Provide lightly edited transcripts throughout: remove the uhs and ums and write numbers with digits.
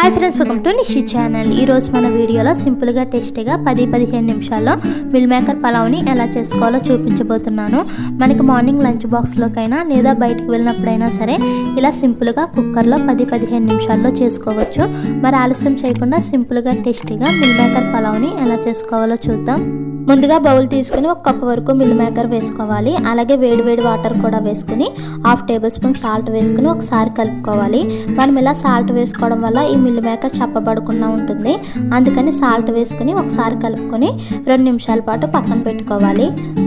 Hi friends, welcome to Nishi channel. ఈరోజు మన వీడియోలో సింపుల్గా టేస్టీగా 10-15 నిమిషాల్లో మిల్ మేకర్ పలావ్ని ఎలా చేసుకోవాలో చూపించబోతున్నాను. మనకి మార్నింగ్ లంచ్ బాక్స్లోకైనా లేదా బయటికి వెళ్ళినప్పుడైనా సరే ఇలా సింపుల్గా కుక్కర్లో 10-15 నిమిషాల్లో చేసుకోవచ్చు. మరి ఆలస్యం చేయకుండా సింపుల్గా టేస్టీగా మిల్ మేకర్ పలావ్ని ఎలా చేసుకోవాలో చూద్దాం. ముందుగా బౌల్ తీసుకుని 1 కప్ వరకు మిల్ మేకర్ వేసుకోవాలి. అలాగే వేడి వాటర్ కూడా వేసుకుని 1/2 టేబుల్ స్పూన్ సాల్ట్ వేసుకుని ఒకసారి కలుపుకోవాలి. మనం ఇలా సాల్ట్ వేసుకోవడం వల్ల ఈ మిల్ మేకర్ చప్పబడకుండా ఉంటుంది. అందుకని సాల్ట్ వేసుకుని ఒకసారి కలుపుకొని 2 నిమిషాల పాటు పక్కన పెట్టుకోవాలి.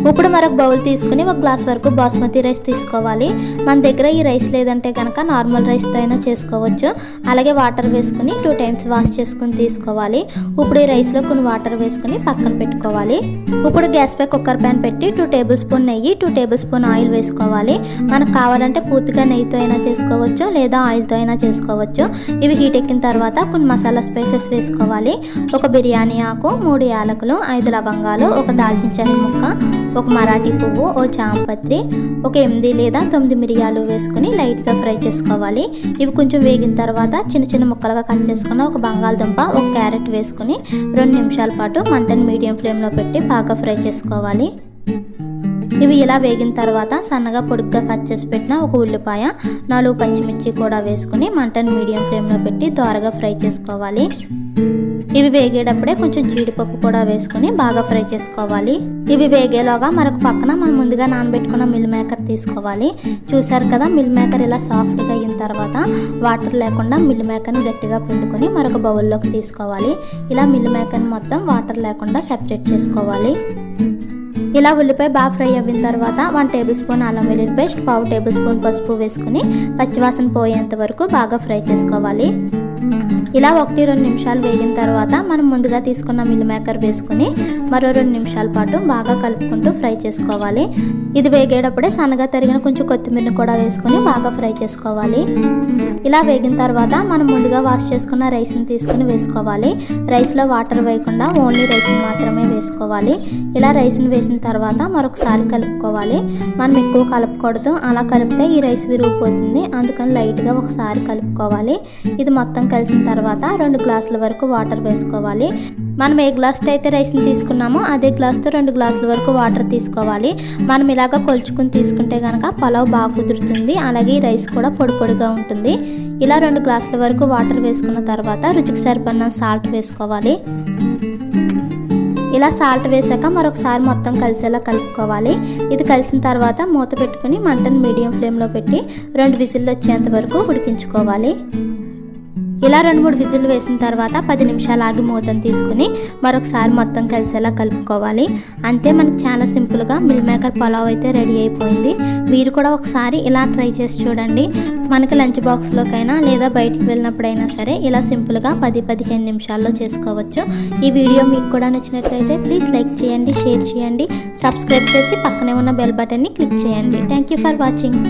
ఇప్పుడు మరొక బౌల్ తీసుకుని 1 గ్లాస్ వరకు బాస్మతి రైస్ తీసుకోవాలి. మన దగ్గర ఈ రైస్ లేదంటే కనుక నార్మల్ రైస్తో అయినా చేసుకోవచ్చు. అలాగే వాటర్ వేసుకుని 2 టైమ్స్ వాష్ చేసుకుని తీసుకోవాలి. ఇప్పుడు ఈ రైస్లో కొన్ని వాటర్ వేసుకుని పక్కన పెట్టుకోవాలి. ఇప్పుడు గ్యాస్ పై కుక్కర్ ప్యాన్ పెట్టి 2 టేబుల్ స్పూన్ నెయ్యి, 2 టేబుల్ స్పూన్ ఆయిల్ వేసుకోవాలి. మనకు కావాలంటే పూర్తిగా నెయ్యితో అయినా చేసుకోవచ్చు లేదా ఆయిల్తో అయినా చేసుకోవచ్చు. ఇవి హీట్ ఎక్కిన తర్వాత కొన్ని మసాలా స్పైసెస్ వేసుకోవాలి. 1 బిర్యానీ ఆకు, 3 యాలకులు, 5 లవంగాలు, 1 దాల్చిన చెక్క ముక్క, 1 మరాఠీ పువ్వు, 1 జాంపత్రి, 1 8 లేదా 9 మిరియాలు వేసుకుని లైట్గా ఫ్రై చేసుకోవాలి. ఇవి కొంచెం వేగిన తర్వాత చిన్న ముక్కలుగా కట్ చేసుకున్న 1 బంగాళదుంప, 1 క్యారెట్ వేసుకుని 2 నిమిషాల పాటు మంటను మీడియం ఫ్లేమ్లో పెట్టి బాగా ఫ్రై చేసుకోవాలి. ఇవి ఇలా వేగిన తర్వాత సన్నగా పొడుగ్గా కట్ చేసి పెట్టిన 1 ఉల్లిపాయ, 4 పచ్చిమిర్చి కూడా వేసుకుని మంటను మీడియం ఫ్లేమ్లో పెట్టి త్వరగా ఫ్రై చేసుకోవాలి. ఇవి వేగేటప్పుడే కొంచెం జీడిపప్పు కూడా వేసుకుని బాగా ఫ్రై చేసుకోవాలి. ఇవి వేగేలోగా మరొక పక్కన మనం ముందుగా నానబెట్టుకున్న మిల్ మేకర్ తీసుకోవాలి. చూసారు కదా, మిల్ మేకర్ ఇలా సాఫ్ట్గా అయిన తర్వాత వాటర్ లేకుండా మిల్ మేకర్ని గట్టిగా పిండుకొని మరొక బౌల్లోకి తీసుకోవాలి. ఇలా మిల్ మేకర్ని మొత్తం వాటర్ లేకుండా సెపరేట్ చేసుకోవాలి. ఇలా ఉల్లిపాయ బాగా ఫ్రై అయిన తర్వాత 1 టేబుల్ స్పూన్ అల్లం వెల్లుల్లి పేస్ట్, 1/2 టేబుల్ స్పూన్ పసుపు వేసుకుని పచ్చివాసన పోయేంత వరకు బాగా ఫ్రై చేసుకోవాలి. ఇలా 1-2 నిమిషాలు వేగిన తర్వాత మనం ముందుగా తీసుకున్న మిల్ మేకర్ వేసుకుని మరో 2 నిమిషాల పాటు బాగా కలుపుకుంటూ ఫ్రై చేసుకోవాలి. ఇది వేగేటప్పుడే సన్నగా తరిగిన కొంచెం కొత్తిమీరని కూడా వేసుకుని బాగా ఫ్రై చేసుకోవాలి. ఇలా వేగిన తర్వాత మనం ముందుగా వాష్ చేసుకున్న రైస్ని తీసుకుని వేసుకోవాలి. రైస్లో వాటర్ వేయకుండా ఓన్లీ రైస్ని మాత్రమే వేసుకోవాలి. ఇలా రైస్ని వేసిన తర్వాత మరొకసారి కలుపుకోవాలి. మనం ఎక్కువ కలుపుకూడదు, అలా కలిపితే ఈ రైస్ విరిగిపోతుంది. అందుకని లైట్గా ఒకసారి కలుపుకోవాలి. ఇది మొత్తం కలిసిన తర్వాత 2 గ్లాసుల వరకు వాటర్ వేసుకోవాలి. మనం ఏ గ్లాస్తో అయితే రైస్ని తీసుకున్నామో అదే గ్లాస్తో 2 గ్లాసుల వరకు వాటర్ తీసుకోవాలి. మనం ఇలాగ కొలుచుకుని తీసుకుంటే కనుక పలావ్ బాగా కుదురుతుంది. అలాగే ఈ రైస్ కూడా పొడిగా ఉంటుంది. ఇలా 2 గ్లాసుల వరకు వాటర్ వేసుకున్న తర్వాత రుచికి సరిపడిన సాల్ట్ వేసుకోవాలి. ఇలా సాల్ట్ వేసాక మరొకసారి మొత్తం కలిసేలా కలుపుకోవాలి. ఇది కలిసిన తర్వాత మూత పెట్టుకుని మంటను మీడియం ఫ్లేమ్లో పెట్టి 2 విజిల్లు వచ్చేంత వరకు ఉడికించుకోవాలి. ఇలా 2-3 విజిల్లు వేసిన తర్వాత 10 నిమిషాలు ఆగి మూతను తీసుకుని మరొకసారి మొత్తం కలిసేలా కలుపుకోవాలి. అంతే, మనకు చాలా సింపుల్గా మిల్ మేకర్ పలావ్ అయితే రెడీ అయిపోయింది. మీరు కూడా ఒకసారి ఇలా ట్రై చేసి చూడండి. మనకి లంచ్ బాక్స్లోకైనా లేదా బయటికి వెళ్ళినప్పుడైనా సరే ఇలా సింపుల్గా 10-15 నిమిషాల్లో చేసుకోవచ్చు. ఈ వీడియో మీకు కూడా నచ్చినట్లయితే ప్లీజ్ లైక్ చేయండి, షేర్ చేయండి, సబ్స్క్రైబ్ చేసి పక్కనే ఉన్న బెల్ బటన్ని క్లిక్ చేయండి. Thank you for watching.